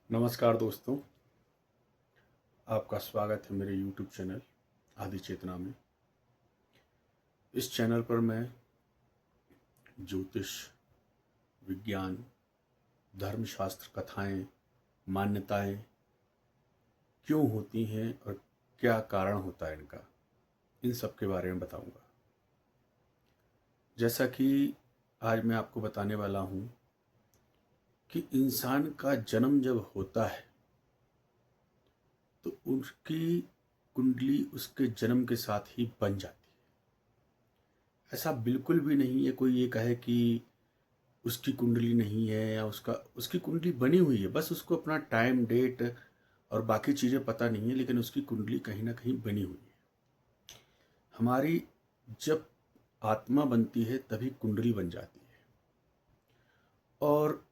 नमस्कार दोस्तों, आपका स्वागत है मेरे YouTube चैनल आदि चेतना में। इस चैनल पर मैं ज्योतिष, विज्ञान, धर्मशास्त्र, कथाएं, मान्यताएं क्यों होती हैं और क्या कारण होता है इनका, इन सब के बारे में बताऊंगा। जैसा कि आज मैं आपको बताने वाला हूं कि इंसान का जन्म जब होता है तो उसकी कुंडली उसके जन्म के साथ ही बन जाती है। ऐसा बिल्कुल भी नहीं है कोई ये कहे कि उसकी कुंडली नहीं है या उसकी कुंडली बनी हुई है, बस उसको अपना टाइम डेट और बाकी चीज़ें पता नहीं है, लेकिन उसकी कुंडली कहीं ना कहीं बनी हुई है। हमारी जब आत्मा बनती है तभी कुंडली बन जाती है। और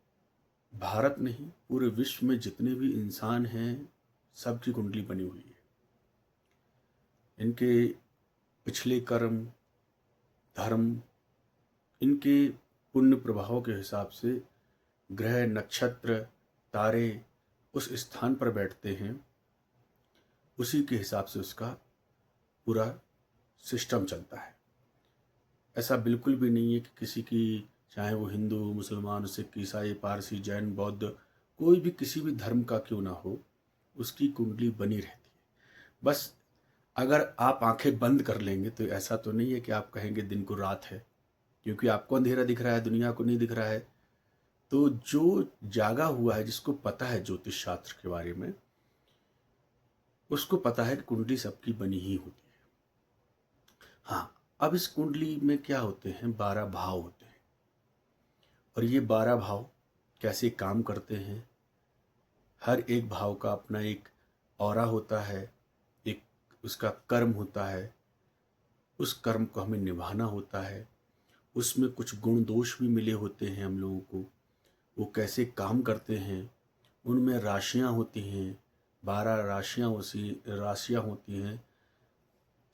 भारत नहीं, पूरे विश्व में जितने भी इंसान हैं सबकी कुंडली बनी हुई है। इनके पिछले कर्म, धर्म, इनके पुण्य प्रभाव के हिसाब से ग्रह, नक्षत्र, तारे उस स्थान पर बैठते हैं, उसी के हिसाब से उसका पूरा सिस्टम चलता है। ऐसा बिल्कुल भी नहीं है कि किसी की, चाहे वो हिंदू, मुसलमान, सिख, ईसाई, पारसी, जैन, बौद्ध, कोई भी किसी भी धर्म का क्यों ना हो, उसकी कुंडली बनी रहती है। बस अगर आप आंखें बंद कर लेंगे तो ऐसा तो नहीं है कि आप कहेंगे दिन को रात है, क्योंकि आपको अंधेरा दिख रहा है, दुनिया को नहीं दिख रहा है। तो जो जागा हुआ है, जिसको पता है ज्योतिष शास्त्र के बारे में, उसको पता है कि कुंडली सबकी बनी ही होती है। हाँ, अब इस कुंडली में क्या होते हैं, 12 भाव होते हैं। और ये 12 भाव कैसे काम करते हैं, हर एक भाव का अपना एक ऑरा होता है, एक उसका कर्म होता है, उस कर्म को हमें निभाना होता है। उसमें कुछ गुण दोष भी मिले होते हैं हम लोगों को, वो कैसे काम करते हैं। उनमें राशियां होती हैं, 12 राशियां होती हैं,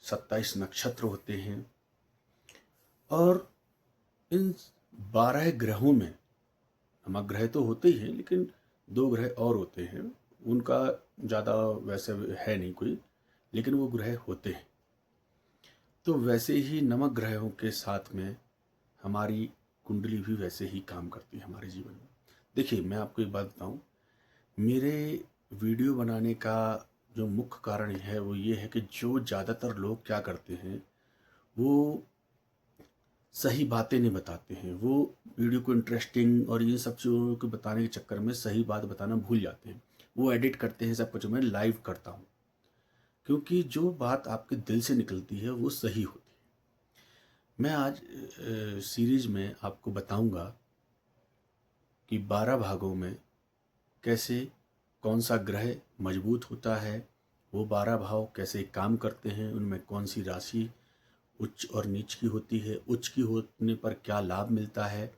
27 नक्षत्र होते हैं। और इन 12 ग्रहों में, हमारे ग्रह तो होते ही हैं, लेकिन 2 ग्रह और होते हैं, उनका ज़्यादा वैसे है नहीं कोई, लेकिन वो ग्रह होते हैं। तो वैसे ही नवक ग्रहों के साथ में हमारी कुंडली भी वैसे ही काम करती है हमारे जीवन में। देखिए, मैं आपको एक बात बताऊं, मेरे वीडियो बनाने का जो मुख्य कारण है वो ये है कि जो ज़्यादातर लोग क्या करते हैं, वो सही बातें नहीं बताते हैं। वो वीडियो को इंटरेस्टिंग और ये सब चीज़ों को बताने के चक्कर में सही बात बताना भूल जाते हैं। वो एडिट करते हैं सब कुछ। मैं लाइव करता हूँ, क्योंकि जो बात आपके दिल से निकलती है वो सही होती है। मैं आज सीरीज में आपको बताऊंगा कि 12 भागों में कैसे कौन सा ग्रह मजबूत होता है, वो 12 भाव कैसे काम करते हैं, उनमें कौन सी राशि उच्च और नीच की होती है, उच्च की होने पर क्या लाभ मिलता है,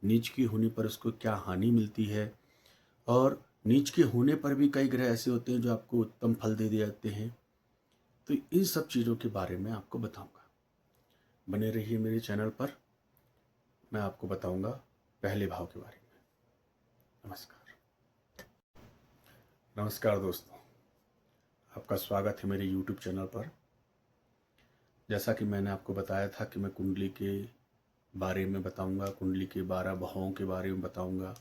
नीच की होने पर उसको क्या हानि मिलती है, और नीच के होने पर भी कई ग्रह ऐसे होते हैं जो आपको उत्तम फल दे देते हैं। तो इन सब चीज़ों के बारे में आपको बताऊंगा। बने रहिए मेरे चैनल पर। मैं आपको बताऊंगा पहले भाव के बारे में। नमस्कार। नमस्कार दोस्तों, आपका स्वागत है मेरे YouTube चैनल पर। जैसा कि मैंने आपको बताया था कि मैं कुंडली के बारे में बताऊंगा, कुंडली के 12 भावों के बारे में बताऊंगा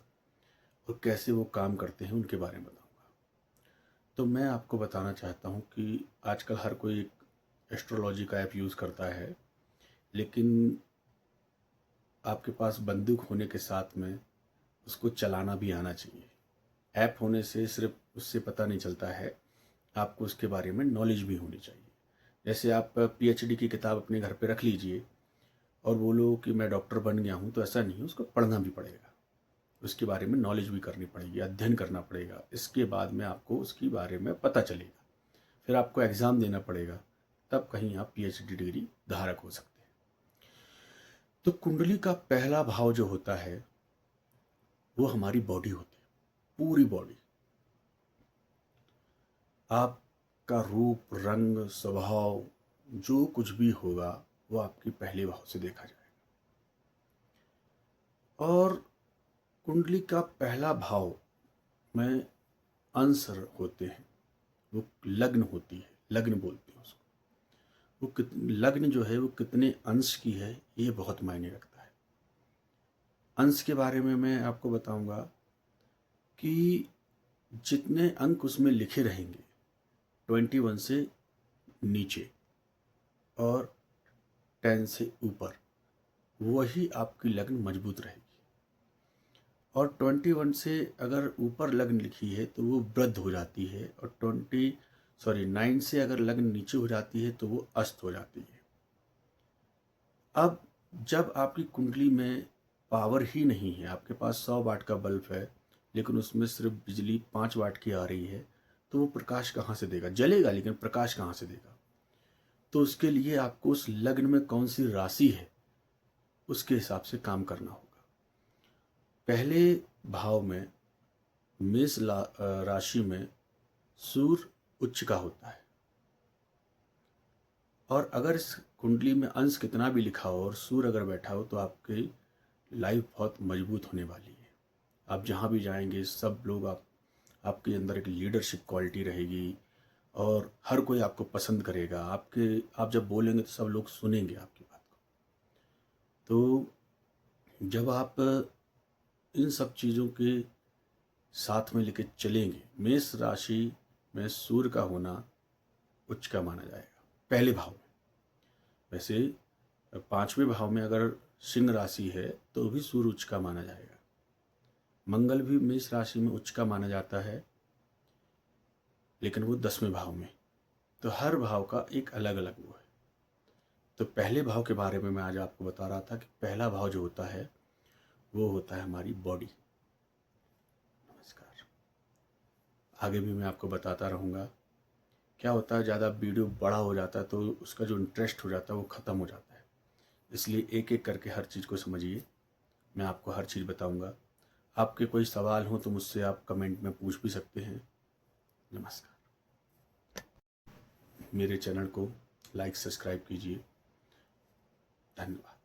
और कैसे वो काम करते हैं उनके बारे में बताऊंगा। तो मैं आपको बताना चाहता हूं कि आजकल हर कोई एक एस्ट्रोलॉजी का ऐप यूज़ करता है, लेकिन आपके पास बंदूक होने के साथ में उसको चलाना भी आना चाहिए। ऐप होने से सिर्फ उससे पता नहीं चलता है, आपको उसके बारे में नॉलेज भी होनी चाहिए। जैसे आप PhD की किताब अपने घर पे रख लीजिए और बोलो कि मैं डॉक्टर बन गया हूँ, तो ऐसा नहीं, उसको पढ़ना भी पड़ेगा, उसके बारे में नॉलेज भी करनी पड़ेगी, अध्ययन करना पड़ेगा। इसके बाद में आपको उसके बारे में पता चलेगा, फिर आपको एग्ज़ाम देना पड़ेगा, तब कहीं आप PhD डिग्री धारक हो सकते हैं। तो कुंडली का पहला भाव जो होता है वो हमारी बॉडी होती है, पूरी बॉडी। आपका रूप, रंग, स्वभाव, जो कुछ भी होगा वो आपके पहले भाव से देखा जाएगा। और कुंडली का पहला भाव में अंश होते हैं, वो लग्न होती है, लग्न बोलते हैं उसको। वो लग्न जो है वो कितने अंश की है, ये बहुत मायने रखता है। अंश के बारे में मैं आपको बताऊंगा कि जितने अंक उसमें लिखे रहेंगे 21 से नीचे और 10 से ऊपर, वही आपकी लग्न मजबूत रहेगी। और 21 से अगर ऊपर लग्न लिखी है तो वो वृद्ध हो जाती है, और 9 से अगर लग्न नीचे हो जाती है तो वो अस्त हो जाती है। अब जब आपकी कुंडली में पावर ही नहीं है, आपके पास 100 वाट का बल्ब है लेकिन उसमें सिर्फ बिजली 5 वाट की आ रही है, तो वो प्रकाश कहाँ से देगा? जलेगा लेकिन प्रकाश कहाँ से देगा? तो उसके लिए आपको उस लग्न में कौन सी राशि है उसके हिसाब से काम करना होगा। पहले भाव में मेष राशि में सूर्य उच्च का होता है, और अगर इस कुंडली में अंश कितना भी लिखा हो और सूर्य अगर बैठा हो तो आपकी लाइफ बहुत मजबूत होने वाली है। आप जहाँ भी जाएंगे सब लोग आपके अंदर एक लीडरशिप क्वालिटी रहेगी, और हर कोई आपको पसंद करेगा। आप जब बोलेंगे तो सब लोग सुनेंगे आपकी बात को। तो जब आप इन सब चीज़ों के साथ में लेके चलेंगे, मेष राशि में सूर्य का होना उच्च का माना जाएगा पहले भाव में। वैसे 5वें भाव में अगर सिंह राशि है तो भी सूर्य उच्च का माना जाएगा। मंगल भी मेष राशि में उच्च का माना जाता है, लेकिन वो 10वें भाव में। तो हर भाव का एक अलग अलग वो है। तो पहले भाव के बारे में मैं आज आपको बता रहा था कि पहला भाव जो होता है वो होता है हमारी बॉडी। नमस्कार। आगे भी मैं आपको बताता रहूँगा। क्या होता है, ज़्यादा वीडियो बड़ा हो जाता है तो उसका जो इंटरेस्ट हो जाता है वो ख़त्म हो जाता है। इसलिए एक एक करके हर चीज़ को समझिए, मैं आपको हर चीज़ बताऊँगा। आपके कोई सवाल हो तो मुझसे आप कमेंट में पूछ भी सकते हैं। नमस्कार। मेरे चैनल को लाइक सब्सक्राइब कीजिए। धन्यवाद।